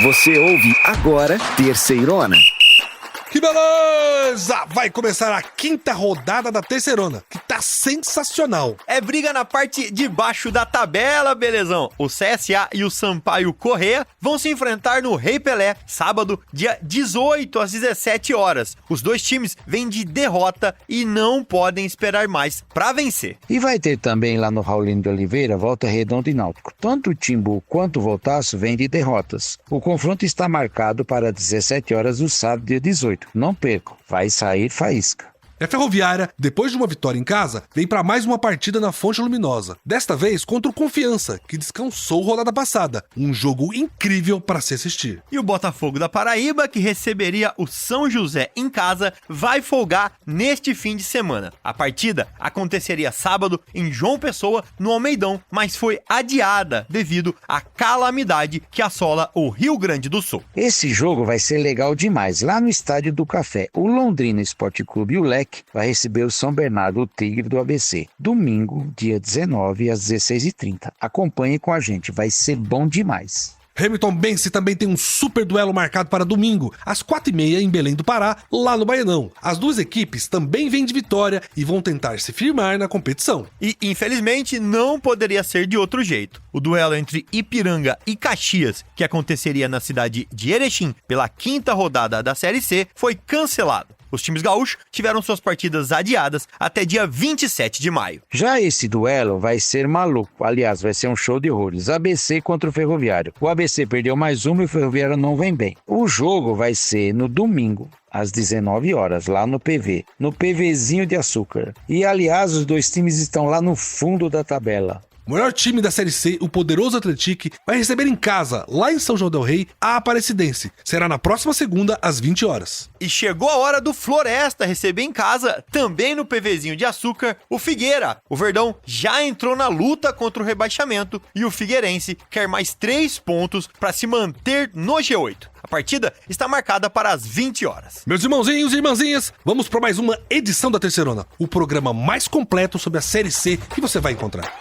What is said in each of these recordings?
Você ouve agora Terceirona. Que beleza! Vai começar a quinta rodada da Terceirona, que tá sensacional. É briga na parte de baixo da tabela, belezão. O CSA e o Sampaio Corrêa vão se enfrentar no Rei Pelé, sábado, dia 18 às 17 horas. Os dois times vêm de derrota e não podem esperar mais pra vencer. E vai ter também lá no Raulino de Oliveira, Volta Redonda e Náutico. Tanto o Timbu quanto o Voltaço vêm de derrotas. O confronto está marcado para 17 horas do sábado, dia 18. Não percam, vai sair faísca. A Ferroviária, depois de uma vitória em casa, vem para mais uma partida na Fonte Luminosa. Desta vez contra o Confiança, que descansou rodada passada. Um jogo incrível para se assistir. E o Botafogo da Paraíba, que receberia o São José em casa, vai folgar neste fim de semana. A partida aconteceria sábado em João Pessoa, no Almeidão, mas foi adiada devido à calamidade que assola o Rio Grande do Sul. Esse jogo vai ser legal demais. Lá no Estádio do Café, o Londrina Esporte Clube e o Leque vai receber o São Bernardo, o Tigre do ABC. Domingo, dia 19, às 16h30. Acompanhe com a gente, vai ser bom demais. Hamilton Bense também tem um super duelo marcado para domingo, às 4h30 em Belém do Pará, lá no Baianão. As duas equipes também vêm de vitória e vão tentar se firmar na competição. E, infelizmente, não poderia ser de outro jeito. O duelo entre Ipiranga e Caxias, que aconteceria na cidade de Erechim pela quinta rodada da Série C, foi cancelado. Os times gaúchos tiveram suas partidas adiadas até dia 27 de maio. Já esse duelo vai ser maluco. Aliás, vai ser um show de horrores. ABC contra o Ferroviário. O ABC perdeu mais uma e o Ferroviário não vem bem. O jogo vai ser no domingo, às 19 horas, lá no PV. No PVzinho de açúcar. E, aliás, os dois times estão lá no fundo da tabela. O maior time da Série C, o poderoso Atlético, vai receber em casa, lá em São João del Rei, a Aparecidense. Será na próxima segunda, às 20 horas. E chegou a hora do Floresta receber em casa, também no PVzinho de açúcar, o Figueira. O Verdão já entrou na luta contra o rebaixamento e o Figueirense quer mais 3 pontos para se manter no G8. A partida está marcada para as 20 horas. Meus irmãozinhos e irmãzinhas, vamos para mais uma edição da Terceirona, o programa mais completo sobre a Série C que você vai encontrar.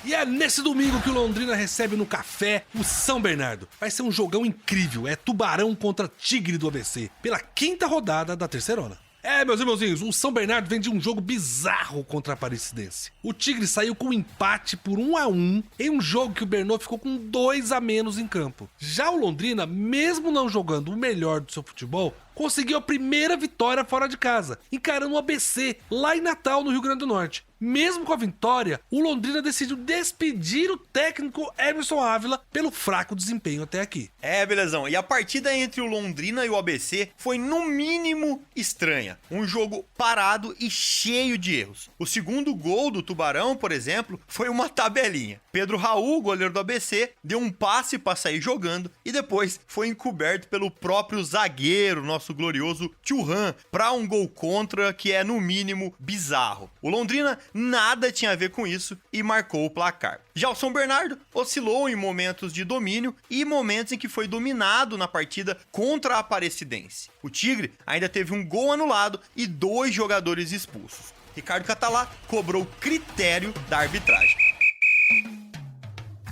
E é nesse domingo que o Londrina recebe no Café o São Bernardo. Vai ser um jogão incrível, é Tubarão contra Tigre do ABC, pela quinta rodada da Terceirona. Meus irmãozinhos, o São Bernardo vem de um jogo bizarro contra a Aparecidense. O Tigre saiu com um empate por 1-1 em um jogo que o Bernô ficou com 2 a menos em campo. Já o Londrina, mesmo não jogando o melhor do seu futebol, conseguiu a primeira vitória fora de casa, encarando o ABC lá em Natal, no Rio Grande do Norte. Mesmo com a vitória, o Londrina decidiu despedir o técnico Emerson Ávila pelo fraco desempenho até aqui. Belezão. E a partida entre o Londrina e o ABC foi, no mínimo, estranha. Um jogo parado e cheio de erros. O segundo gol do Tubarão, por exemplo, foi uma tabelinha. Pedro Raul, goleiro do ABC, deu um passe para sair jogando e depois foi encoberto pelo próprio zagueiro, nosso glorioso Thuram, para um gol contra que é, no mínimo, bizarro. O Londrina nada tinha a ver com isso e marcou o placar. Já o São Bernardo oscilou em momentos de domínio e momentos em que foi dominado na partida contra a Aparecidense. O Tigre ainda teve um gol anulado e 2 jogadores expulsos. Ricardo Catalá cobrou critério da arbitragem.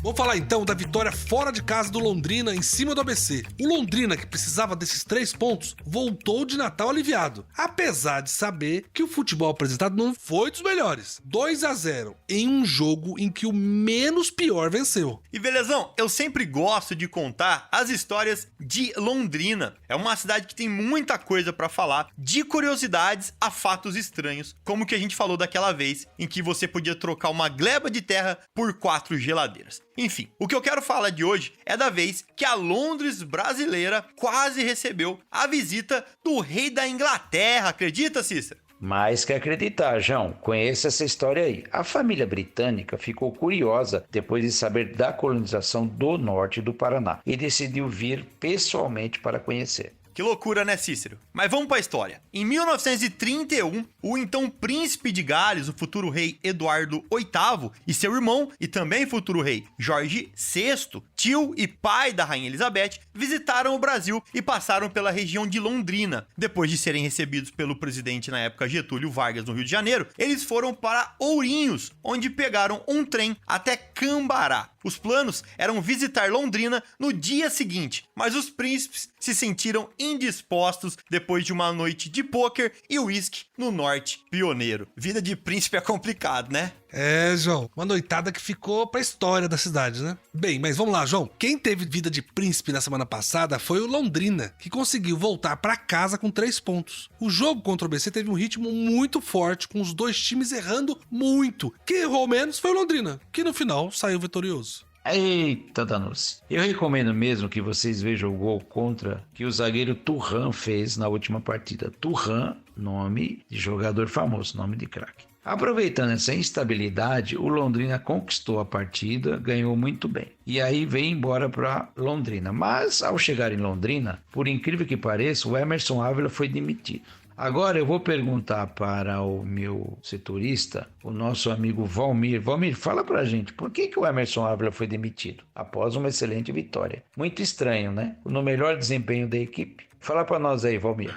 Vamos falar então da vitória fora de casa do Londrina em cima do ABC. O Londrina, que precisava desses 3 pontos, voltou de Natal aliviado, apesar de saber que o futebol apresentado não foi dos melhores. 2-0 em um jogo em que o menos pior venceu. E belezão, eu sempre gosto de contar as histórias de Londrina. É uma cidade que tem muita coisa pra falar, de curiosidades a fatos estranhos, como que a gente falou daquela vez em que você podia trocar uma gleba de terra por 4 geladeiras. Enfim, o que eu quero falar de hoje é da vez que a Londres brasileira quase recebeu a visita do rei da Inglaterra, acredita, Cícero? Mais que acreditar, João. Conheça essa história aí. A família britânica ficou curiosa depois de saber da colonização do norte do Paraná e decidiu vir pessoalmente para conhecer. Que loucura, né, Cícero? Mas vamos pra história. Em 1931, o então príncipe de Gales, o futuro rei Eduardo VIII, e seu irmão, e também futuro rei Jorge VI, tio e pai da Rainha Elizabeth, visitaram o Brasil e passaram pela região de Londrina. Depois de serem recebidos pelo presidente na época Getúlio Vargas no Rio de Janeiro, eles foram para Ourinhos, onde pegaram um trem até Cambará. Os planos eram visitar Londrina no dia seguinte, mas os príncipes se sentiram indispostos depois de uma noite de pôquer e uísque no norte pioneiro. Vida de príncipe é complicado, né? É, João, uma noitada que ficou pra história da cidade, né? Bem, mas vamos lá, João. Quem teve vida de príncipe na semana passada foi o Londrina, que conseguiu voltar pra casa com 3 pontos. O jogo contra o ABC teve um ritmo muito forte, com os dois times errando muito. Quem errou menos foi o Londrina, que no final saiu vitorioso. Eita, danos. Eu recomendo mesmo que vocês vejam o gol contra que o zagueiro Thuram fez na última partida. Thuram, nome de jogador famoso, nome de craque. Aproveitando essa instabilidade, o Londrina conquistou a partida, ganhou muito bem. E aí veio embora para Londrina. Mas ao chegar em Londrina, por incrível que pareça, o Emerson Ávila foi demitido. Agora eu vou perguntar para o meu setorista, o nosso amigo Valmir. Valmir, fala pra gente, por que o Emerson Ávila foi demitido após uma excelente vitória? Muito estranho, né? No melhor desempenho da equipe. Fala pra nós aí, Valmir.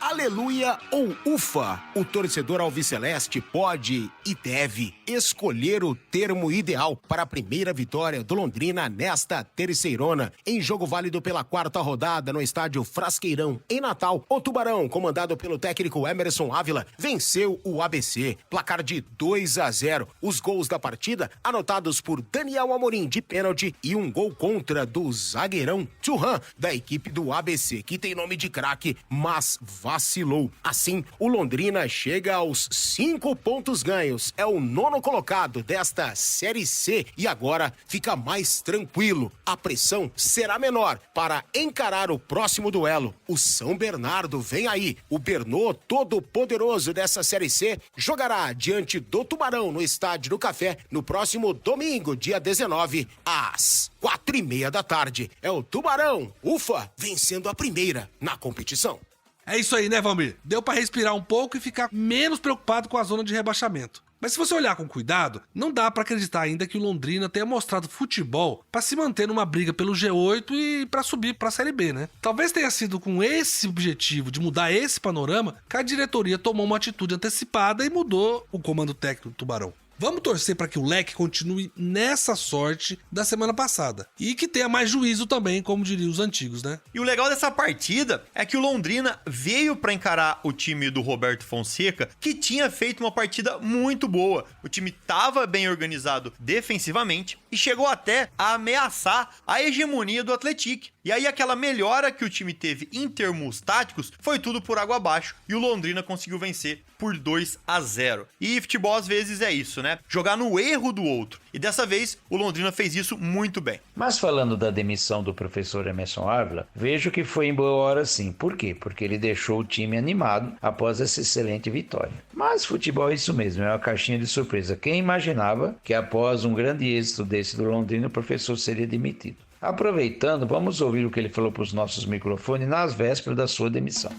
Aleluia ou ufa, o torcedor alviceleste pode e deve escolher o termo ideal para a primeira vitória do Londrina nesta terceirona, em jogo válido pela 4ª rodada no estádio Frasqueirão, em Natal. O Tubarão, comandado pelo técnico Emerson Ávila, venceu o ABC, placar de 2-0. Os gols da partida anotados por Daniel Amorim de pênalti e um gol contra do zagueirão Thuram, da equipe do ABC, que tem nome de craque, mas vacilou. Assim, o Londrina chega aos 5 pontos ganhos. É o 9º colocado desta Série C e agora fica mais tranquilo. A pressão será menor para encarar o próximo duelo. O São Bernardo vem aí. O Bernô, todo poderoso dessa Série C, jogará diante do Tubarão no Estádio do Café no próximo domingo, dia 19, às 4:30 da tarde. É o Tubarão, ufa, vencendo a primeira na competição. É isso aí, né, Valmir? Deu pra respirar um pouco e ficar menos preocupado com a zona de rebaixamento. Mas se você olhar com cuidado, não dá pra acreditar ainda que o Londrina tenha mostrado futebol pra se manter numa briga pelo G8 e pra subir pra Série B, né? Talvez tenha sido com esse objetivo de mudar esse panorama que a diretoria tomou uma atitude antecipada e mudou o comando técnico do Tubarão. Vamos torcer para que o Leque continue nessa sorte da semana passada. E que tenha mais juízo também, como diriam os antigos, né? E o legal dessa partida é que o Londrina veio para encarar o time do Roberto Fonseca, que tinha feito uma partida muito boa. O time estava bem organizado defensivamente e chegou até a ameaçar a hegemonia do Atlético. E aí aquela melhora que o time teve em termos táticos foi tudo por água abaixo e o Londrina conseguiu vencer por 2-0. E futebol às vezes é isso, né? Jogar no erro do outro. E dessa vez o Londrina fez isso muito bem. Mas falando da demissão do professor Emerson Ávila, vejo que foi em boa hora sim. Por quê? Porque ele deixou o time animado após essa excelente vitória. Mas futebol é isso mesmo, é uma caixinha de surpresa. Quem imaginava que após um grande êxito desse do Londrina, o professor seria demitido? Aproveitando, vamos ouvir o que ele falou para os nossos microfones nas vésperas da sua demissão.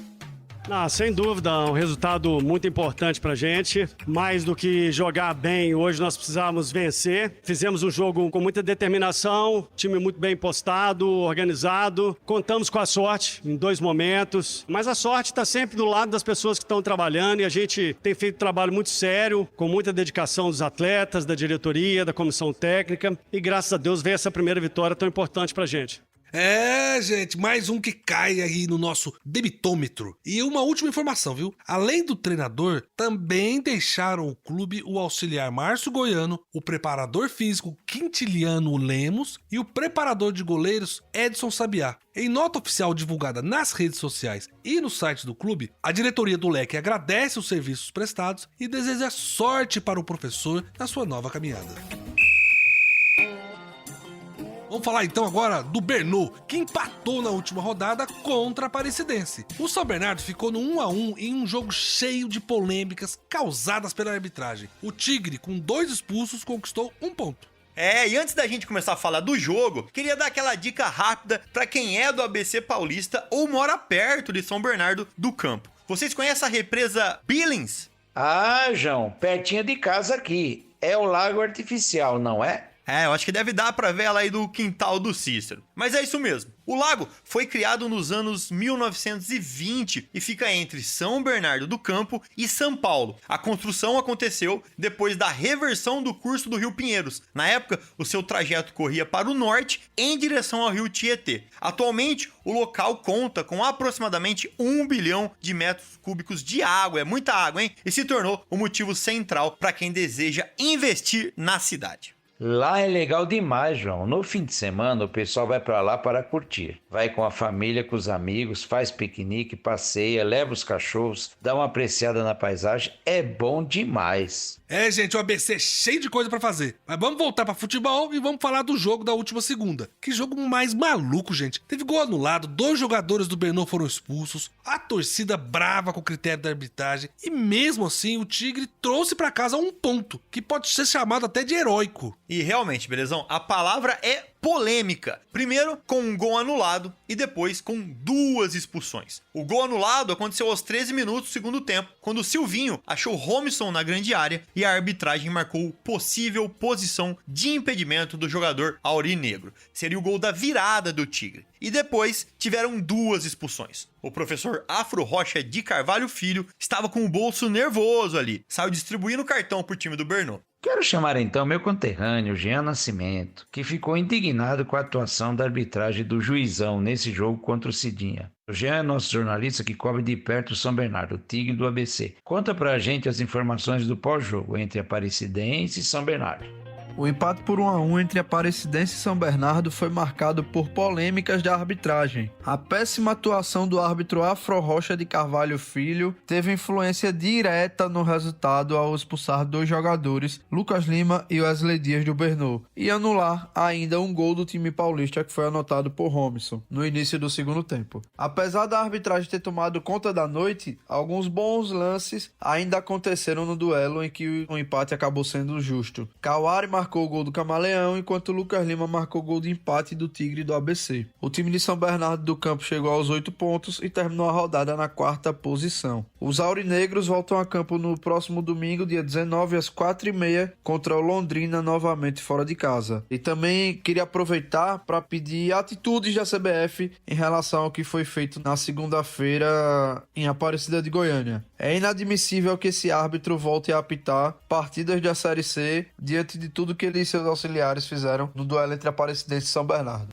Sem dúvida, um resultado muito importante pra gente. Mais do que jogar bem, hoje nós precisávamos vencer. Fizemos um jogo com muita determinação, time muito bem postado, organizado. Contamos com a sorte em 2 momentos, mas a sorte está sempre do lado das pessoas que estão trabalhando e a gente tem feito um trabalho muito sério, com muita dedicação dos atletas, da diretoria, da comissão técnica e graças a Deus veio essa primeira vitória tão importante pra gente. É, gente, mais um que cai aí no nosso debitômetro. E uma última informação, viu? Além do treinador, também deixaram o clube o auxiliar Márcio Goiano, o preparador físico Quintiliano Lemos e o preparador de goleiros Edson Sabiá. Em nota oficial divulgada nas redes sociais e no site do clube, a diretoria do Leque agradece os serviços prestados e deseja sorte para o professor na sua nova caminhada. Vamos falar então agora do Bernô, que empatou na última rodada contra a Aparecidense. O São Bernardo ficou no 1-1 em um jogo cheio de polêmicas causadas pela arbitragem. O Tigre, com 2 expulsos, conquistou 1 ponto. E antes da gente começar a falar do jogo, queria dar aquela dica rápida para quem é do ABC Paulista ou mora perto de São Bernardo do Campo. Vocês conhecem a represa Billings? Ah, João, pertinho de casa aqui. É o lago artificial, não é? Eu acho que deve dar pra ver ela aí do quintal do Cícero. Mas é isso mesmo. O lago foi criado nos anos 1920 e fica entre São Bernardo do Campo e São Paulo. A construção aconteceu depois da reversão do curso do Rio Pinheiros. Na época, o seu trajeto corria para o norte em direção ao rio Tietê. Atualmente, o local conta com aproximadamente 1 bilhão de metros cúbicos de água. É muita água, hein? E se tornou o motivo central para quem deseja investir na cidade. Lá é legal demais, João. No fim de semana o pessoal vai pra lá para curtir. Vai com a família, com os amigos, faz piquenique, passeia, leva os cachorros, dá uma apreciada na paisagem. É bom demais. Gente, o ABC é cheio de coisa pra fazer. Mas vamos voltar pra futebol e vamos falar do jogo da última segunda. Que jogo mais maluco, gente. Teve gol anulado, 2 jogadores do Bernô foram expulsos, a torcida brava com o critério da arbitragem e mesmo assim o Tigre trouxe pra casa 1 ponto, que pode ser chamado até de heróico. E realmente, belezão, a palavra é polêmica. Primeiro com um gol anulado e depois com 2 expulsões. O gol anulado aconteceu aos 13 minutos do segundo tempo, quando o Silvinho achou Romisson na grande área e a arbitragem marcou possível posição de impedimento do jogador aurinegro. Seria o gol da virada do Tigre. E depois tiveram 2 expulsões. O professor Afro Rocha de Carvalho Filho estava com o bolso nervoso ali, saiu distribuindo cartão pro time do Bernô. Quero chamar então meu conterrâneo, Jean Nascimento, que ficou indignado com a atuação da arbitragem do juizão nesse jogo contra o Cidinha. O Jean é nosso jornalista que cobre de perto o São Bernardo, o Tigre do ABC. Conta pra gente as informações do pós-jogo entre Aparecidense e São Bernardo. O empate por 1-1 entre Aparecidense e São Bernardo foi marcado por polêmicas da arbitragem. A péssima atuação do árbitro Afro Rocha de Carvalho Filho teve influência direta no resultado ao expulsar 2 jogadores, Lucas Lima e Wesley Dias do Bernô, e anular ainda um gol do time paulista que foi anotado por Romisson no início do segundo tempo. Apesar da arbitragem ter tomado conta da noite, alguns bons lances ainda aconteceram no duelo em que o empate acabou sendo justo. Kawari marcou o gol do Camaleão, enquanto Lucas Lima marcou o gol de empate do Tigre do ABC. O time de São Bernardo do Campo chegou aos 8 pontos e terminou a rodada na 4ª posição. Os aurinegros voltam a campo no próximo domingo, dia 19, às 4h30, contra o Londrina, novamente fora de casa. E também queria aproveitar para pedir atitudes da CBF em relação ao que foi feito na segunda-feira em Aparecida de Goiânia. É inadmissível que esse árbitro volte a apitar partidas da Série C diante de tudo que ele e seus auxiliares fizeram no duelo entre Aparecidense e São Bernardo.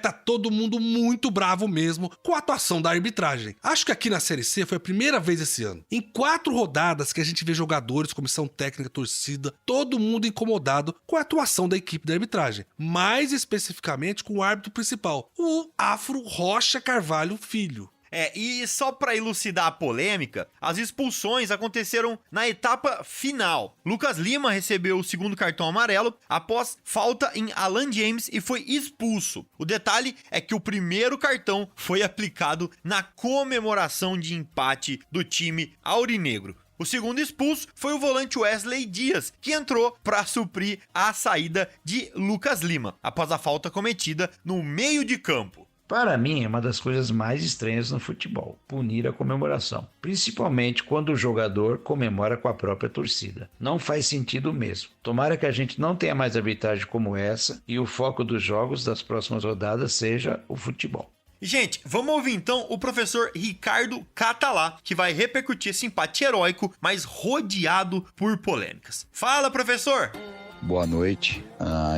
Tá todo mundo muito bravo mesmo com a atuação da arbitragem. Acho que aqui na Série C foi a primeira vez esse ano. Em 4 rodadas que a gente vê jogadores, comissão técnica, torcida, todo mundo incomodado com a atuação da equipe da arbitragem. Mais especificamente com o árbitro principal, o Afro Rocha Carvalho Filho. E só para elucidar a polêmica, as expulsões aconteceram na etapa final. Lucas Lima recebeu o 2º cartão amarelo após falta em Alan James e foi expulso. O detalhe é que o 1º cartão foi aplicado na comemoração de empate do time aurinegro. O 2º expulso foi o volante Wesley Dias, que entrou para suprir a saída de Lucas Lima, após a falta cometida no meio de campo. Para mim, é uma das coisas mais estranhas no futebol, punir a comemoração, principalmente quando o jogador comemora com a própria torcida. Não faz sentido mesmo. Tomara que a gente não tenha mais arbitragem como essa e o foco dos jogos das próximas rodadas seja o futebol. Gente, vamos ouvir então o professor Ricardo Catalá, que vai repercutir esse empate heróico, mas rodeado por polêmicas. Fala, professor! Boa noite.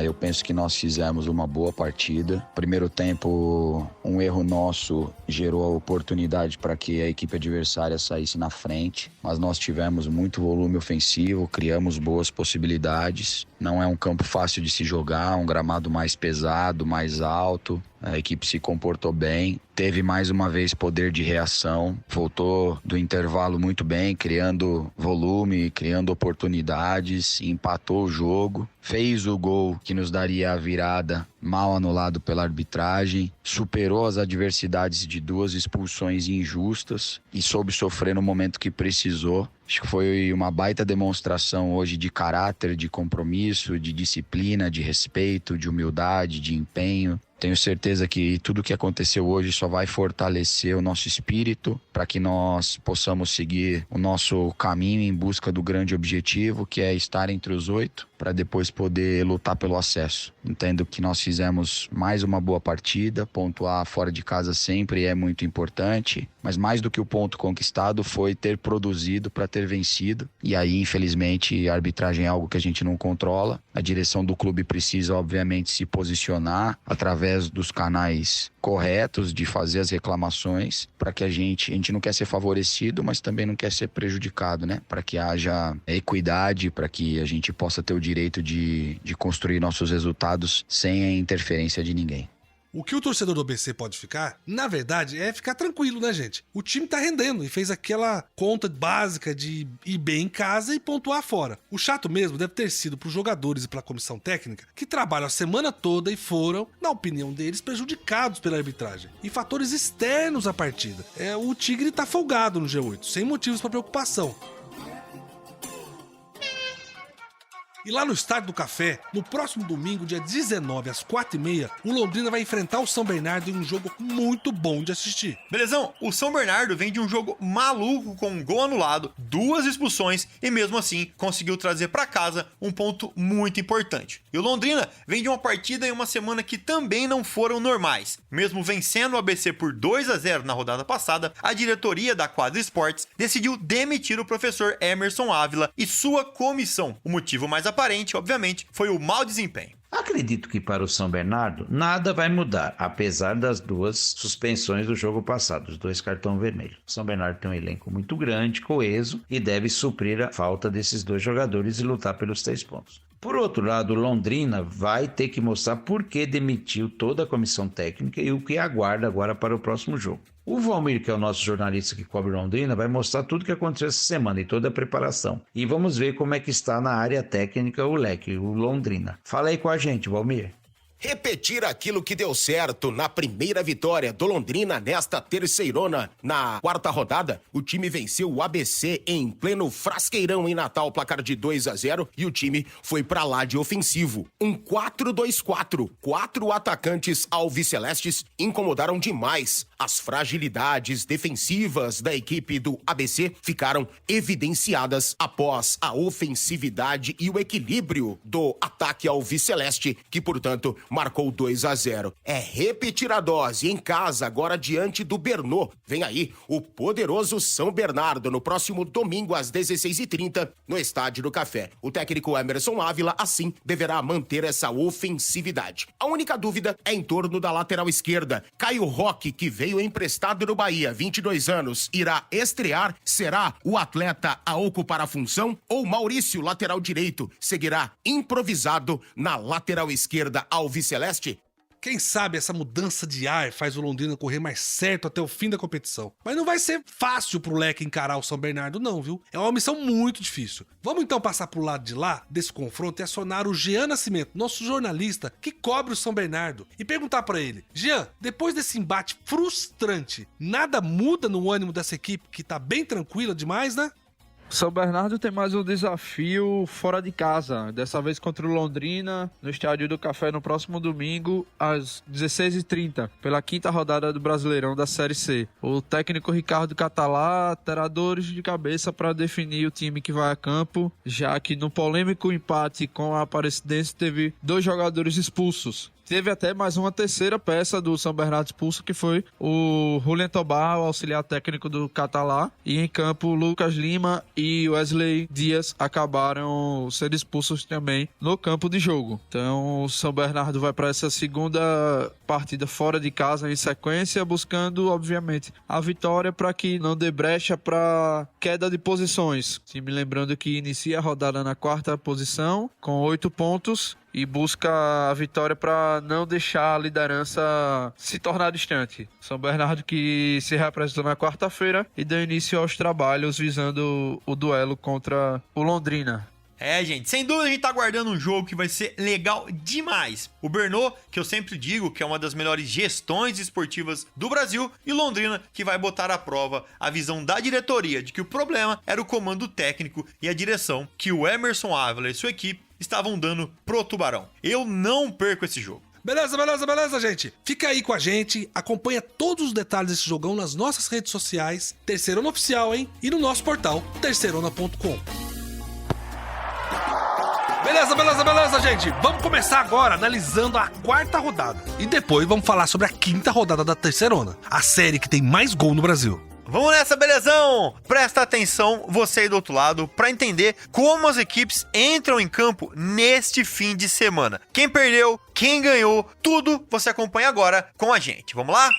Eu penso que nós fizemos uma boa partida. Primeiro tempo, um erro nosso gerou a oportunidade para que a equipe adversária saísse na frente, mas nós tivemos muito volume ofensivo, criamos boas possibilidades. Não é um campo fácil de se jogar, um gramado mais pesado, mais alto. A equipe se comportou bem, teve mais uma vez poder de reação, voltou do intervalo muito bem, criando volume, criando oportunidades, empatou o jogo, fez o gol que nos daria a virada, mal anulado pela arbitragem, superou as adversidades de 2 expulsões injustas e soube sofrer no momento que precisou. Acho que foi uma baita demonstração hoje de caráter, de compromisso, de disciplina, de respeito, de humildade, de empenho. Tenho certeza que tudo que aconteceu hoje só vai fortalecer o nosso espírito para que nós possamos seguir o nosso caminho em busca do grande objetivo, que é estar entre os 8, para depois poder lutar pelo acesso. Entendo que nós fizemos mais uma boa partida, pontuar fora de casa sempre é muito importante, mas mais do que o ponto conquistado foi ter produzido para ter vencido. E aí, infelizmente, a arbitragem é algo que a gente não controla. A direção do clube precisa, obviamente, se posicionar através dos canais corretos de fazer as reclamações, para que a gente não quer ser favorecido, mas também não quer ser prejudicado, né? Para que haja equidade, para que a gente possa ter o direito de construir nossos resultados sem a interferência de ninguém. O que o torcedor do ABC pode ficar, na verdade, é ficar tranquilo, né, gente? O time tá rendendo e fez aquela conta básica de ir bem em casa e pontuar fora. O chato mesmo deve ter sido pros jogadores e pra comissão técnica, que trabalham a semana toda e foram, na opinião deles, prejudicados pela arbitragem e fatores externos à partida. O Tigre tá folgado no G8, sem motivos pra preocupação. E lá no Estádio do Café, no próximo domingo, dia 19, às 4h30, o Londrina vai enfrentar o São Bernardo em um jogo muito bom de assistir. Belezão, o São Bernardo vem de um jogo maluco com um gol anulado, 2 expulsões e mesmo assim conseguiu trazer para casa um ponto muito importante. E o Londrina vem de uma partida em uma semana que também não foram normais. Mesmo vencendo o ABC por 2-0 na rodada passada, a diretoria da Quadra Esportes decidiu demitir o professor Emerson Ávila e sua comissão. O motivo mais aparente, obviamente, foi o mau desempenho. Acredito que para o São Bernardo nada vai mudar, apesar das 2 suspensões do jogo passado, os 2 cartões vermelhos. O São Bernardo tem um elenco muito grande, coeso, e deve suprir a falta desses 2 jogadores e lutar pelos 3 pontos. Por outro lado, o Londrina vai ter que mostrar por que demitiu toda a comissão técnica e o que aguarda agora para o próximo jogo. O Valmir, que é o nosso jornalista que cobre Londrina, vai mostrar tudo o que aconteceu essa semana e toda a preparação. E vamos ver como é que está na área técnica o Leque, o Londrina. Fala aí com a gente, Valmir. Repetir aquilo que deu certo na primeira vitória do Londrina nesta terceirona. Na 4ª rodada, o time venceu o ABC em pleno Frasqueirão em Natal, placar de 2-0, e o time foi pra lá de ofensivo. Um 4-2-4. 4 atacantes alvicelestes incomodaram demais. As fragilidades defensivas da equipe do ABC ficaram evidenciadas após a ofensividade e o equilíbrio do ataque alviceleste, que, portanto, marcou 2-0. É repetir a dose em casa, agora diante do Bernô. Vem aí o poderoso São Bernardo no próximo domingo às 16h30 no Estádio do Café. O técnico Emerson Ávila, assim, deverá manter essa ofensividade. A única dúvida é em torno da lateral esquerda. Caio Roque, que veio emprestado no Bahia, 22 anos, irá estrear? Será o atleta a ocupar a função? Ou Maurício, lateral direito, seguirá improvisado na lateral esquerda alviceleste? Quem sabe essa mudança de ar faz o Londrina correr mais certo até o fim da competição. Mas não vai ser fácil pro Leque encarar o São Bernardo não, viu? É uma missão muito difícil. Vamos então passar pro lado de lá desse confronto e acionar o Jean Nascimento, nosso jornalista que cobre o São Bernardo, e perguntar pra ele: Jean, depois desse embate frustrante, nada muda no ânimo dessa equipe que tá bem tranquila demais, né? São Bernardo tem mais um desafio fora de casa, dessa vez contra o Londrina, no Estádio do Café, no próximo domingo, às 16h30, pela 5ª rodada do Brasileirão da Série C. O técnico Ricardo Catalá terá dores de cabeça para definir o time que vai a campo, já que no polêmico empate com a Aparecidense teve 2 jogadores expulsos. Teve até mais uma terceira peça do São Bernardo expulso, que foi o Julian Tobar, o auxiliar técnico do Catalá. E em campo, Lucas Lima e Wesley Dias acabaram sendo expulsos também no campo de jogo. Então o São Bernardo vai para essa segunda partida fora de casa em sequência, buscando, obviamente, a vitória para que não dê brecha para queda de posições. Time lembrando que inicia a rodada na 4ª posição, com 8 pontos. E busca a vitória para não deixar a liderança se tornar distante. São Bernardo que se reapresentou na quarta-feira e deu início aos trabalhos visando o duelo contra o Londrina. Gente, sem dúvida a gente tá aguardando um jogo que vai ser legal demais. O Bernô, que eu sempre digo que é uma das melhores gestões esportivas do Brasil, e Londrina, que vai botar à prova a visão da diretoria de que o problema era o comando técnico e a direção que o Emerson Ávila e sua equipe estavam dando pro Tubarão. Eu não perco esse jogo. Beleza, gente? Fica aí com a gente, acompanha todos os detalhes desse jogão nas nossas redes sociais, Terceirona Oficial, hein? E no nosso portal, terceirona.com. Beleza, gente? Vamos começar agora analisando a quarta rodada. E depois vamos falar sobre a quinta rodada da Terceirona, a série que tem mais gol no Brasil. Vamos nessa, belezão? Presta atenção, você aí do outro lado, pra entender como as equipes entram em campo neste fim de semana. Quem perdeu, quem ganhou, tudo você acompanha agora com a gente. Vamos lá?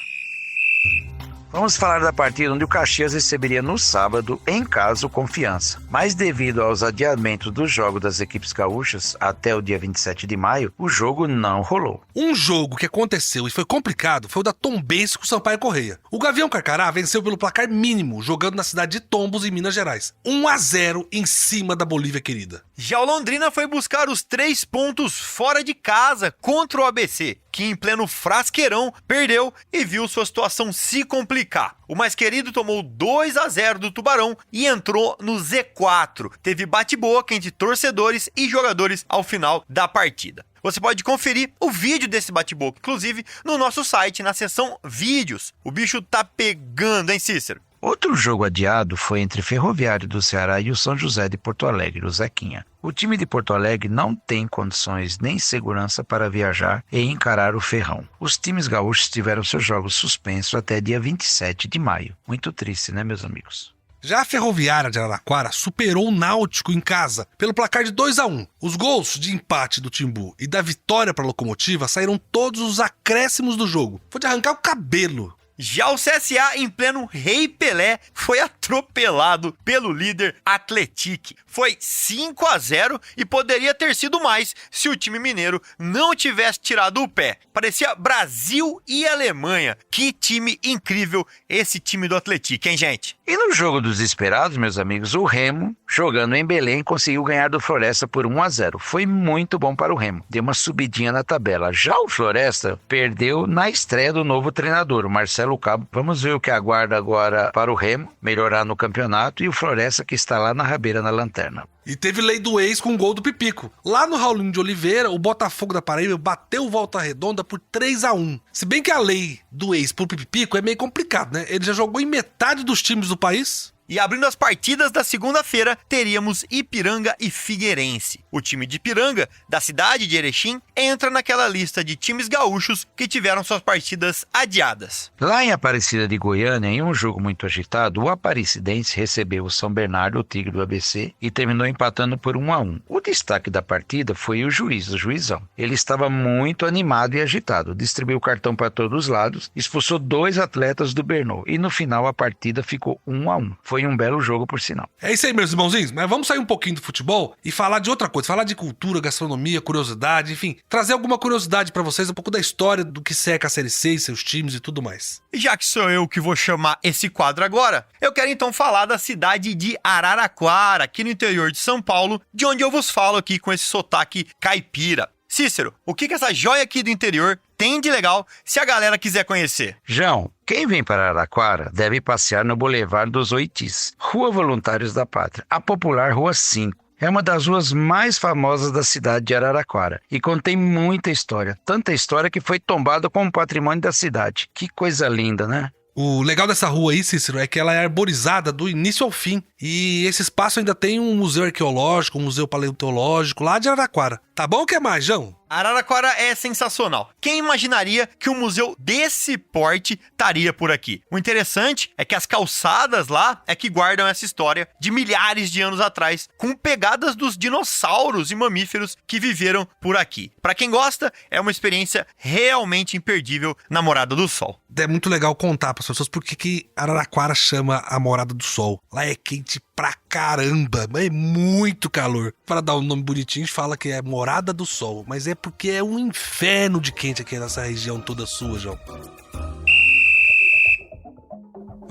Vamos falar da partida onde o Caxias receberia no sábado, em casa, o Confiança. Mas devido aos adiamentos do jogo das equipes gaúchas até o dia 27 de maio, o jogo não rolou. Um jogo que aconteceu e foi complicado foi o da Tombense com o Sampaio Corrêa. O Gavião Carcará venceu pelo placar mínimo, jogando na cidade de Tombos, em Minas Gerais. 1-0 em cima da Bolívia querida. Já o Londrina foi buscar os 3 pontos fora de casa contra o ABC, que em pleno frasqueirão perdeu e viu sua situação se complicar. O mais querido tomou 2-0 do Tubarão e entrou no Z4. Teve bate-boca entre torcedores e jogadores ao final da partida. Você pode conferir o vídeo desse bate-boca, inclusive, no nosso site, na seção Vídeos. O bicho tá pegando, hein, Cícero? Outro jogo adiado foi entre Ferroviário do Ceará e o São José de Porto Alegre, o Zequinha. O time de Porto Alegre não tem condições nem segurança para viajar e encarar o Ferrão. Os times gaúchos tiveram seus jogos suspensos até dia 27 de maio. Muito triste, né, meus amigos? Já a Ferroviária de Araraquara superou o Náutico em casa pelo placar de 2-1. Os gols de empate do Timbu e da vitória para a Locomotiva saíram todos os acréscimos do jogo. Foi de arrancar o cabelo. Já o CSA, em pleno Rei Pelé, foi atropelado pelo líder Atlético. Foi 5-0 e poderia ter sido mais se o time mineiro não tivesse tirado o pé. Parecia Brasil e Alemanha. Que time incrível esse time do Atlético, hein, gente? E no jogo dos esperados, meus amigos, o Remo, jogando em Belém, conseguiu ganhar do Floresta por 1-0. Foi muito bom para o Remo. Deu uma subidinha na tabela. Já o Floresta perdeu na estreia do novo treinador, o Marcelo Cabo. Vamos ver o que aguarda agora para o Remo melhorar no campeonato e o Floresta que está lá na rabeira na lanterna. E teve lei do ex com gol do Pipico. Lá no Raulinho de Oliveira, o Botafogo da Paraíba bateu o Volta Redonda por 3-1. Se bem que a lei do ex pro Pipico é meio complicado, né? Ele já jogou em metade dos times do país. E abrindo as partidas da segunda-feira, teríamos Ipiranga e Figueirense. O time de Ipiranga, da cidade de Erechim, entra naquela lista de times gaúchos que tiveram suas partidas adiadas. Lá em Aparecida de Goiânia, em um jogo muito agitado, o Aparecidense recebeu o São Bernardo, o Tigre do ABC, e terminou empatando por 1-1. O destaque da partida foi o juizão. Ele estava muito animado e agitado, distribuiu o cartão para todos os lados, expulsou 2 atletas do Bernô, e no final a partida ficou 1-1. Foi um belo jogo, por sinal. É isso aí, meus irmãozinhos, mas vamos sair um pouquinho do futebol e falar de outra coisa, falar de cultura, gastronomia, curiosidade, enfim, trazer alguma curiosidade pra vocês, um pouco da história do que seca a Série C e seus times e tudo mais. E já que sou eu que vou chamar esse quadro agora, eu quero então falar da cidade de Araraquara, aqui no interior de São Paulo, de onde eu vos falo aqui com esse sotaque caipira. Cícero, o que essa joia aqui do interior tem de legal se a galera quiser conhecer? João, quem vem para Araraquara deve passear no Boulevard dos Oitis, Rua Voluntários da Pátria, a popular Rua 5. É uma das ruas mais famosas da cidade de Araraquara e contém muita história. Tanta história que foi tombada como patrimônio da cidade. Que coisa linda, né? O legal dessa rua aí, Cícero, é que ela é arborizada do início ao fim. E esse espaço ainda tem um museu arqueológico, um museu paleontológico lá de Araraquara. Tá bom, o que mais, João? Araraquara é sensacional. Quem imaginaria que um museu desse porte estaria por aqui? O interessante é que as calçadas lá é que guardam essa história de milhares de anos atrás, com pegadas dos dinossauros e mamíferos que viveram por aqui. Pra quem gosta, é uma experiência realmente imperdível na Morada do Sol. É muito legal contar para as pessoas por que Araraquara chama a Morada do Sol. Lá é quente pra caramba, é muito calor. Para dar um nome bonitinho, a gente fala que é Morada do Sol, mas é porque é um inferno de quente aqui nessa região toda sua, João.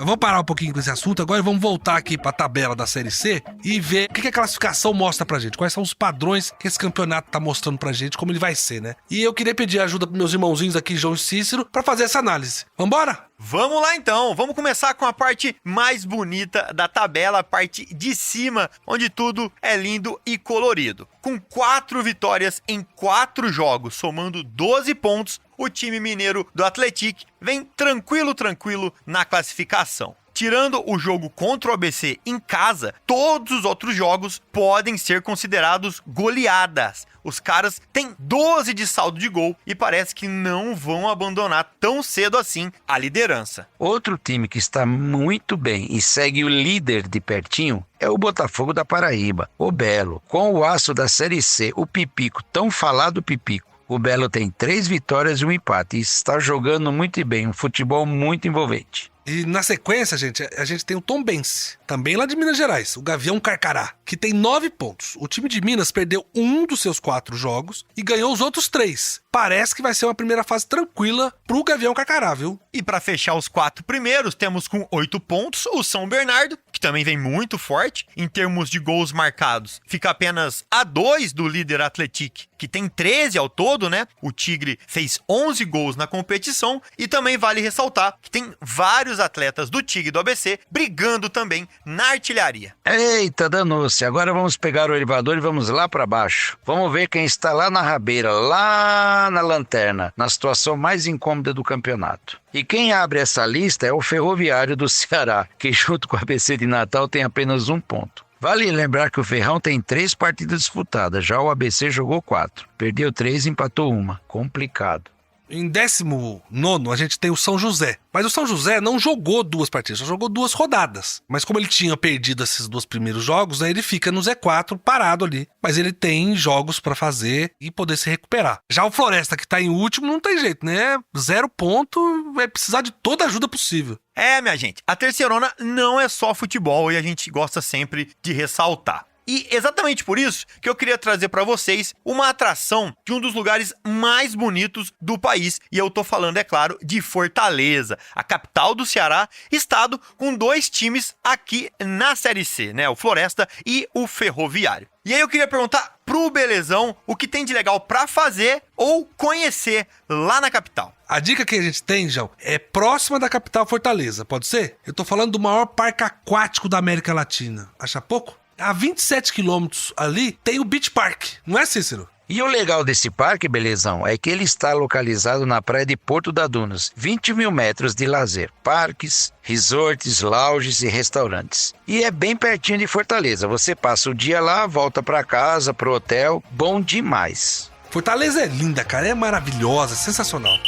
Vamos parar um pouquinho com esse assunto agora e vamos voltar aqui para a tabela da Série C e ver o que a classificação mostra pra gente, quais são os padrões que esse campeonato tá mostrando pra gente, como ele vai ser, né? E eu queria pedir ajuda pros meus irmãozinhos aqui, João e Cícero, para fazer essa análise. Vambora? Vamos lá então, vamos começar com a parte mais bonita da tabela, a parte de cima, onde tudo é lindo e colorido. Com 4 vitórias em 4 jogos, somando 12 pontos, o time mineiro do Atlético vem tranquilo na classificação. Tirando o jogo contra o ABC em casa, todos os outros jogos podem ser considerados goleadas. Os caras têm 12 de saldo de gol e parece que não vão abandonar tão cedo assim a liderança. Outro time que está muito bem e segue o líder de pertinho é o Botafogo da Paraíba, o Belo. Com o aço da Série C, o Pipico, tão falado Pipico. O Belo tem 3 vitórias e um empate e está jogando muito bem, um futebol muito envolvente. E na sequência, a gente tem o Tombense, também lá de Minas Gerais, o Gavião Carcará, que tem 9 pontos. O time de Minas perdeu um dos seus 4 jogos e ganhou os outros 3. Parece que vai ser uma primeira fase tranquila pro Gavião Carcará, viu? E para fechar os 4 primeiros, temos com 8 pontos o São Bernardo, que também vem muito forte em termos de gols marcados. Fica apenas a 2 do líder Atlético, que tem 13 ao todo, né? O Tigre fez 11 gols na competição e também vale ressaltar que tem vários atletas do Tigre e do ABC brigando também na artilharia. Eita, danou-se. Agora vamos pegar o elevador e vamos lá para baixo. Vamos ver quem está lá na rabeira, lá na lanterna, na situação mais incômoda do campeonato. E quem abre essa lista é o Ferroviário do Ceará, que junto com o ABC de Natal tem apenas 1 ponto. Vale lembrar que o Ferrão tem 3 partidas disputadas, já o ABC jogou 4. Perdeu 3 e empatou 1. Complicado. Em 19º, a gente tem o São José. Mas o São José não jogou 2 partidas, só jogou 2 rodadas. Mas como ele tinha perdido esses 2 primeiros jogos, aí ele fica no Z4 parado ali. Mas ele tem jogos pra fazer e poder se recuperar. Já o Floresta, que tá em último, não tem jeito, né? 0 ponto, vai precisar de toda a ajuda possível. Minha gente, a Terceirona não é só futebol e a gente gosta sempre de ressaltar. E exatamente por isso que eu queria trazer para vocês uma atração de um dos lugares mais bonitos do país. E eu tô falando, é claro, de Fortaleza, a capital do Ceará, estado com 2 times aqui na Série C, né? O Floresta e o Ferroviário. E aí eu queria perguntar pro Belezão o que tem de legal para fazer ou conhecer lá na capital. A dica que a gente tem, João, é próxima da capital Fortaleza, pode ser? Eu tô falando do maior parque aquático da América Latina. Acha pouco? A 27 quilômetros ali tem o Beach Park, não é, Cícero? E o legal desse parque, Belezão, é que ele está localizado na praia de Porto da Dunas, 20 mil metros de lazer, parques, resorts, lounges e restaurantes. E é bem pertinho de Fortaleza, você passa o dia lá, volta para casa, pro hotel, bom demais. Fortaleza é linda, cara, é maravilhosa, sensacional.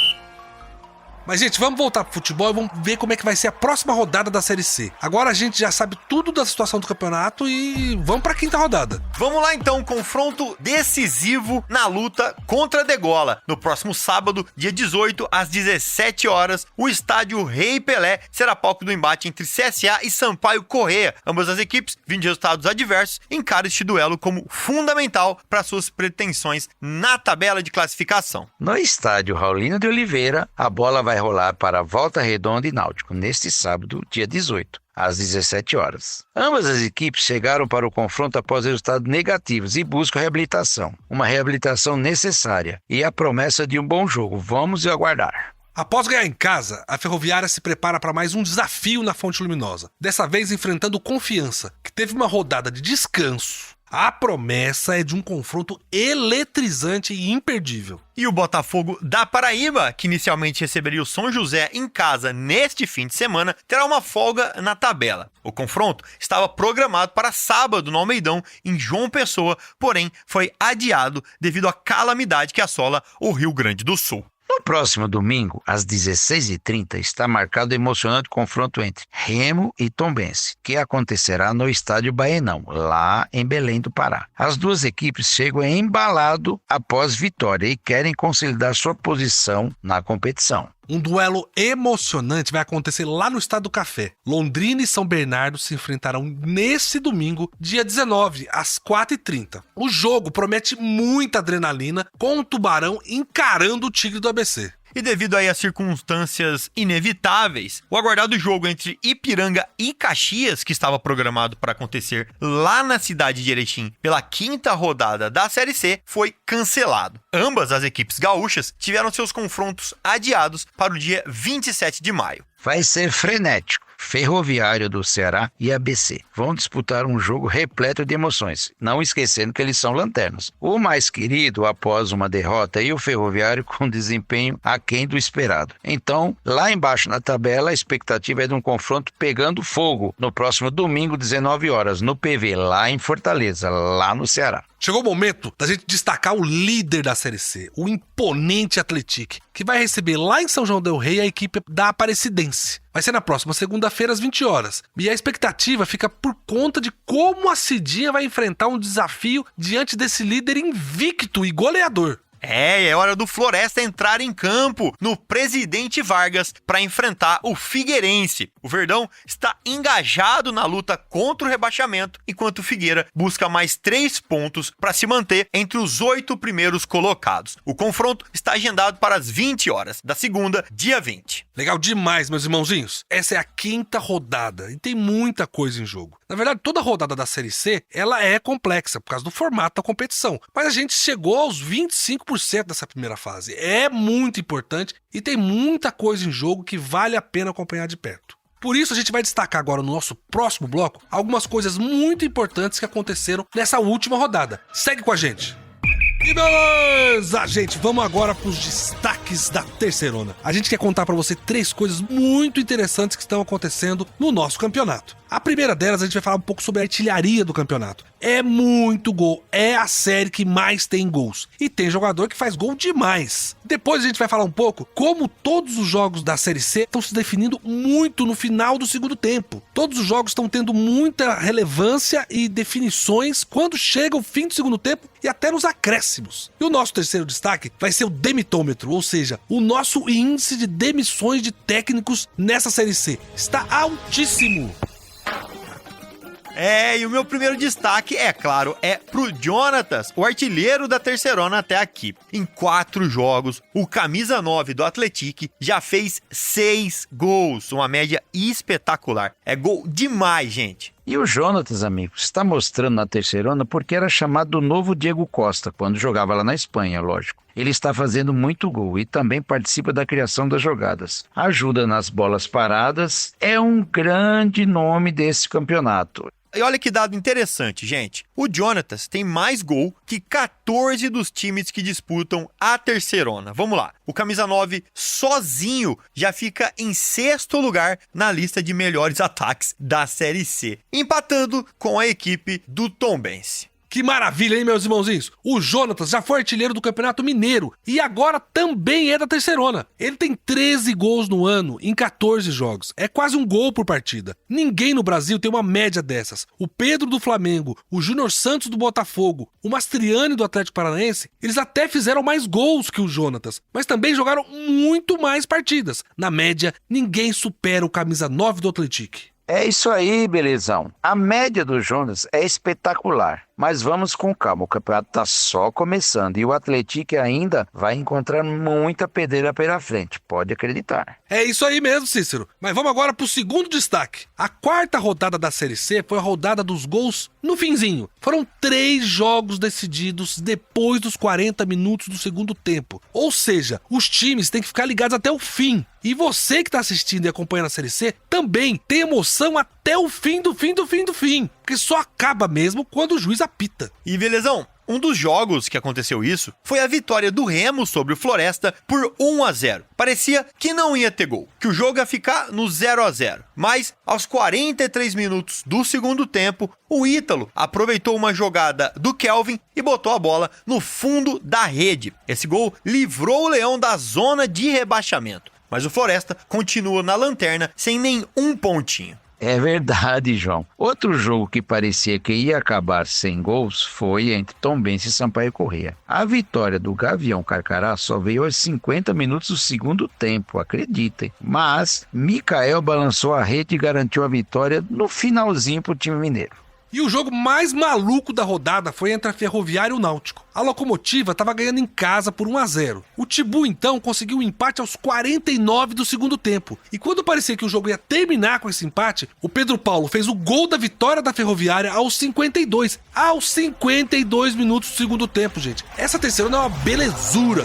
Mas, gente, vamos voltar pro futebol e vamos ver como é que vai ser a próxima rodada da Série C. Agora a gente já sabe tudo da situação do campeonato e vamos pra 5ª rodada. Vamos lá, então, confronto decisivo na luta contra a Degola. No próximo sábado, dia 18, às 17 horas, o estádio Rei Pelé será palco do embate entre CSA e Sampaio Corrêa. Ambas as equipes, vindo de resultados adversos, encaram este duelo como fundamental para suas pretensões na tabela de classificação. No estádio Raulino de Oliveira, a bola vai rolar para Volta Redonda e Náutico neste sábado, dia 18, às 17 horas. Ambas as equipes chegaram para o confronto após resultados negativos e buscam reabilitação. Uma reabilitação necessária e a promessa de um bom jogo. Vamos aguardar. Após ganhar em casa, a Ferroviária se prepara para mais um desafio na Fonte Luminosa. Dessa vez enfrentando o Confiança, que teve uma rodada de descanso. A promessa é de um confronto eletrizante e imperdível. E o Botafogo da Paraíba, que inicialmente receberia o São José em casa neste fim de semana, terá uma folga na tabela. O confronto estava programado para sábado no Almeidão, em João Pessoa, porém foi adiado devido à calamidade que assola o Rio Grande do Sul. No próximo domingo, às 16h30, está marcado o emocionante confronto entre Remo e Tombense, que acontecerá no estádio Baenão, lá em Belém do Pará. As duas equipes chegam embalado após vitória e querem consolidar sua posição na competição. Um duelo emocionante vai acontecer lá no Estádio do Café. Londrina e São Bernardo se enfrentarão nesse domingo, dia 19, às 4h30. O jogo promete muita adrenalina, com o Tubarão encarando o Tigre do ABC. e devido aí a circunstâncias inevitáveis, o aguardado jogo entre Ipiranga e Caxias, que estava programado para acontecer lá na cidade de Erechim pela 5ª rodada da Série C, foi cancelado. Ambas as equipes gaúchas tiveram seus confrontos adiados para o dia 27 de maio. Vai ser frenético. Ferroviário do Ceará e ABC vão disputar um jogo repleto de emoções, não esquecendo que eles são lanternas. O mais querido após uma derrota e o Ferroviário com desempenho aquém do esperado. Então, lá embaixo na tabela, a expectativa é de um confronto pegando fogo no próximo domingo, 19 horas, no PV, lá em Fortaleza, lá no Ceará. Chegou o momento da gente destacar o líder da Série C, o imponente Atlético, que vai receber lá em São João del Rei a equipe da Aparecidense. Vai ser na próxima segunda-feira, às 20 horas. E a expectativa fica por conta de como a Cidinha vai enfrentar um desafio diante desse líder invicto e goleador. É hora do Floresta entrar em campo no Presidente Vargas para enfrentar o Figueirense. O Verdão está engajado na luta contra o rebaixamento, enquanto o Figueira busca mais 3 pontos para se manter entre os 8 primeiros colocados. O confronto está agendado para as 20 horas da segunda, dia 20. Legal demais, meus irmãozinhos. Essa é a 5ª rodada e tem muita coisa em jogo. Na verdade, toda rodada da Série C, ela é complexa por causa do formato da competição. Mas a gente chegou aos 25% dessa primeira fase. É muito importante e tem muita coisa em jogo que vale a pena acompanhar de perto. Por isso, a gente vai destacar agora no nosso próximo bloco algumas coisas muito importantes que aconteceram nessa última rodada. Segue com a gente! E beleza, gente, vamos agora para os destaques da Terceirona. A gente quer contar para você 3 coisas muito interessantes que estão acontecendo no nosso campeonato. A primeira delas, a gente vai falar um pouco sobre a artilharia do campeonato. É muito gol, é a série que mais tem gols. E tem jogador que faz gol demais. Depois a gente vai falar um pouco como todos os jogos da Série C estão se definindo muito no final do segundo tempo. Todos os jogos estão tendo muita relevância e definições quando chega o fim do segundo tempo e até nos acréscimos. E o nosso terceiro destaque vai ser o demitômetro, ou seja, o nosso índice de demissões de técnicos nessa Série C. Está altíssimo. E o meu primeiro destaque, é claro, é pro Jonatas, o artilheiro da Terceirona até aqui. Em 4 jogos, o camisa 9 do Atlético já fez 6 gols, uma média espetacular. É gol demais, gente. E o Jonatas, amigos, está mostrando na Terceirona porque era chamado do novo Diego Costa, quando jogava lá na Espanha, lógico. Ele está fazendo muito gol e também participa da criação das jogadas. Ajuda nas bolas paradas, é um grande nome desse campeonato. E olha que dado interessante, gente. O Jonatas tem mais gol que 14 dos times que disputam a Terceirona. Vamos lá. O camisa 9 sozinho já fica em 6º lugar na lista de melhores ataques da Série C, empatando com a equipe do Tombense. Que maravilha, hein, meus irmãozinhos? O Jonatas já foi artilheiro do Campeonato Mineiro e agora também é da Terceirona. Ele tem 13 gols no ano em 14 jogos. É quase um gol por partida. Ninguém no Brasil tem uma média dessas. O Pedro do Flamengo, o Júnior Santos do Botafogo, o Mastriani do Atlético Paranaense, eles até fizeram mais gols que o Jonatas, mas também jogaram muito mais partidas. Na média, ninguém supera o camisa 9 do Atlético. É isso aí, belezão. A média do Jonas é espetacular, mas vamos com calma, o campeonato está só começando e o Atlético ainda vai encontrar muita pedreira pela frente, pode acreditar. É isso aí mesmo, Cícero. Mas vamos agora pro segundo destaque. A 4ª rodada da Série C foi a rodada dos gols no finzinho. Foram 3 jogos decididos depois dos 40 minutos do segundo tempo. Ou seja, os times têm que ficar ligados até o fim. E você que está assistindo e acompanhando a Série C também tem emoção até o fim do fim. Porque só acaba mesmo quando o juiz apita. E belezão, um dos jogos que aconteceu isso foi a vitória do Remo sobre o Floresta por 1-0. Parecia que não ia ter gol, que o jogo ia ficar no 0-0. Mas aos 43 minutos do segundo tempo, o Ítalo aproveitou uma jogada do Kelvin e botou a bola no fundo da rede. Esse gol livrou o Leão da zona de rebaixamento. Mas o Floresta continua na lanterna sem nenhum pontinho. É verdade, João. Outro jogo que parecia que ia acabar sem gols foi entre Tombense e Sampaio Corrêa. A vitória do Gavião Carcará só veio aos 50 minutos do segundo tempo, acreditem. Mas Mikael balançou a rede e garantiu a vitória no finalzinho para o time mineiro. E o jogo mais maluco da rodada foi entre a Ferroviária e o Náutico. A Locomotiva estava ganhando em casa por 1-0. O Tibu, então, conseguiu um empate aos 49 do segundo tempo. E quando parecia que o jogo ia terminar com esse empate, o Pedro Paulo fez o gol da vitória da Ferroviária aos 52. Aos 52 minutos do segundo tempo, gente. Essa terceira é uma belezura.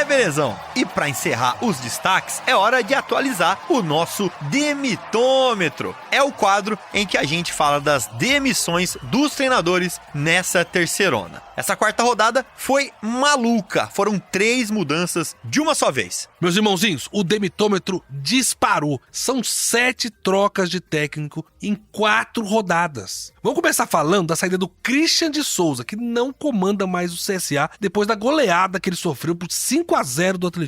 Belezão. E para encerrar os destaques, é hora de atualizar o nosso demitômetro. É o quadro em que a gente fala das demissões dos treinadores nessa terceirona. Essa quarta rodada foi maluca. Foram 3 mudanças de uma só vez. Meus irmãozinhos, o demitômetro disparou. São 7 trocas de técnico em 4 rodadas. Vamos começar falando da saída do Christian de Souza, que não comanda mais o CSA depois da goleada que ele sofreu por 5-0 do Atlético.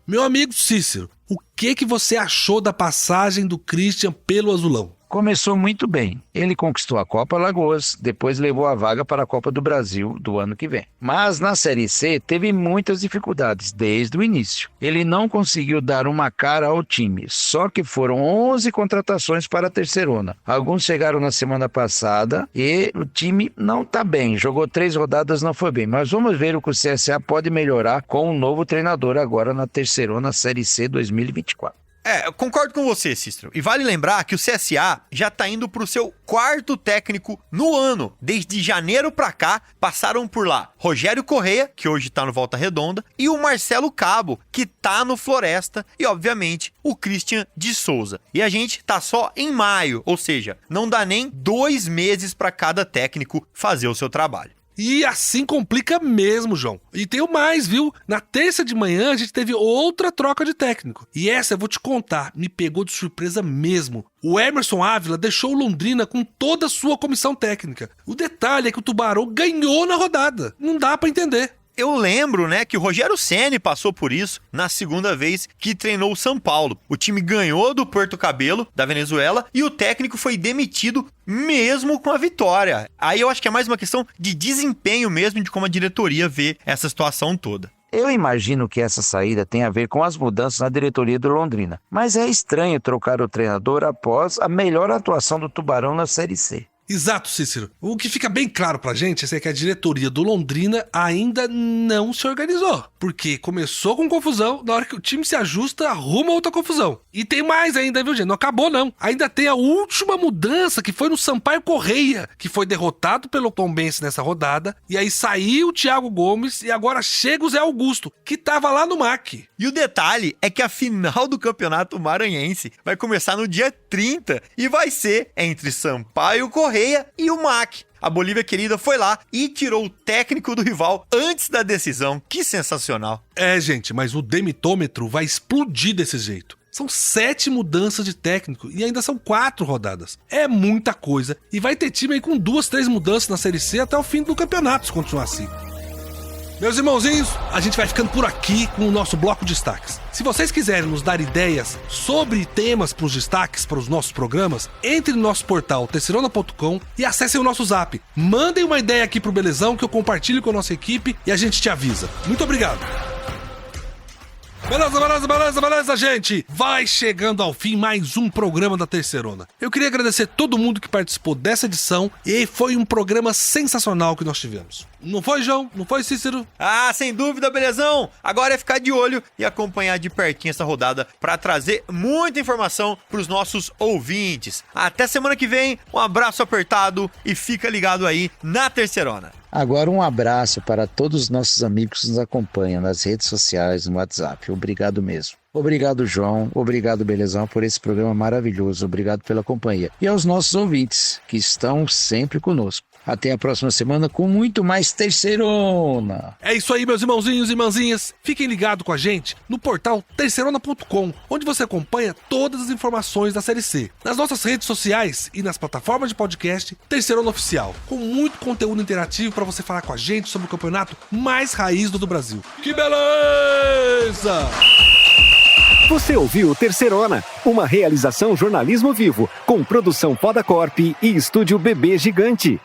Meu amigo Cícero, o que você achou da passagem do Christian pelo Azulão? Começou muito bem. Ele conquistou a Copa Alagoas, depois levou a vaga para a Copa do Brasil do ano que vem. Mas na Série C teve muitas dificuldades desde o início. Ele não conseguiu dar uma cara ao time, só que foram 11 contratações para a terceirona. Alguns chegaram na semana passada e o time não está bem. Jogou 3 rodadas, não foi bem. Mas vamos ver o que o CSA pode melhorar com um novo treinador agora na terceirona Série C 2024. Eu concordo com você, Cícero. E vale lembrar que o CSA já tá indo pro seu 4º técnico no ano. Desde janeiro pra cá, passaram por lá Rogério Correia, que hoje tá no Volta Redonda, e o Marcelo Cabo, que tá no Floresta, e obviamente o Christian de Souza. E a gente tá só em maio, ou seja, não dá nem 2 meses pra cada técnico fazer o seu trabalho. E assim complica mesmo, João. E tem o mais, viu? Na terça de manhã a gente teve outra troca de técnico. E essa eu vou te contar, me pegou de surpresa mesmo. O Emerson Ávila deixou o Londrina com toda a sua comissão técnica. O detalhe é que o Tubarão ganhou na rodada. Não dá pra entender. Eu lembro, que o Rogério Ceni passou por isso na segunda vez que treinou o São Paulo. O time ganhou do Puerto Cabello, da Venezuela, e o técnico foi demitido mesmo com a vitória. Aí eu acho que é mais uma questão de desempenho mesmo, de como a diretoria vê essa situação toda. Eu imagino que essa saída tem a ver com as mudanças na diretoria do Londrina. Mas é estranho trocar o treinador após a melhor atuação do Tubarão na Série C. Exato, Cícero. O que fica bem claro pra gente é que a diretoria do Londrina ainda não se organizou. Porque começou com confusão, na hora que o time se ajusta, arruma outra confusão. E tem mais ainda, viu, gente? Não acabou, não. Ainda tem a última mudança, que foi no Sampaio Correia, que foi derrotado pelo Tombense nessa rodada. E aí saiu o Thiago Gomes e agora chega o Zé Augusto, que tava lá no MAC. E o detalhe é que a final do Campeonato Maranhense vai começar no dia 30 e vai ser entre Sampaio Correia e o MAC. A Bolívia Querida foi lá e tirou o técnico do rival antes da decisão. Que sensacional. Gente, mas o demitômetro vai explodir desse jeito. São 7 mudanças de técnico e ainda são 4 rodadas. É muita coisa e vai ter time aí com 2, 3 mudanças na Série C até o fim do campeonato, se continuar assim. Meus irmãozinhos, a gente vai ficando por aqui com o nosso bloco de destaques. Se vocês quiserem nos dar ideias sobre temas para os destaques para os nossos programas, entre no nosso portal terceirona.com e acessem o nosso zap. Mandem uma ideia aqui pro Belezão que eu compartilho com a nossa equipe e a gente te avisa. Muito obrigado! Beleza, gente! Vai chegando ao fim mais um programa da Terceirona. Eu queria agradecer todo mundo que participou dessa edição e foi um programa sensacional que nós tivemos. Não foi, João? Não foi, Cícero? Sem dúvida, Belezão! Agora é ficar de olho e acompanhar de pertinho essa rodada para trazer muita informação pros nossos ouvintes. Até semana que vem, um abraço apertado e fica ligado aí na Terceirona. Agora um abraço para todos os nossos amigos que nos acompanham nas redes sociais, no WhatsApp. Obrigado mesmo. Obrigado, João. Obrigado, Belezão, por esse programa maravilhoso. Obrigado pela companhia. E aos nossos ouvintes, que estão sempre conosco. Até a próxima semana com muito mais Terceirona. É isso aí, meus irmãozinhos e irmãzinhas. Fiquem ligados com a gente no portal terceirona.com, onde você acompanha todas as informações da Série C. Nas nossas redes sociais e nas plataformas de podcast, Terceirona Oficial, com muito conteúdo interativo para você falar com a gente sobre o campeonato mais raiz do Brasil. Que beleza! Você ouviu Terceirona, uma realização jornalismo vivo, com produção Foda Corp e estúdio Bebê Gigante.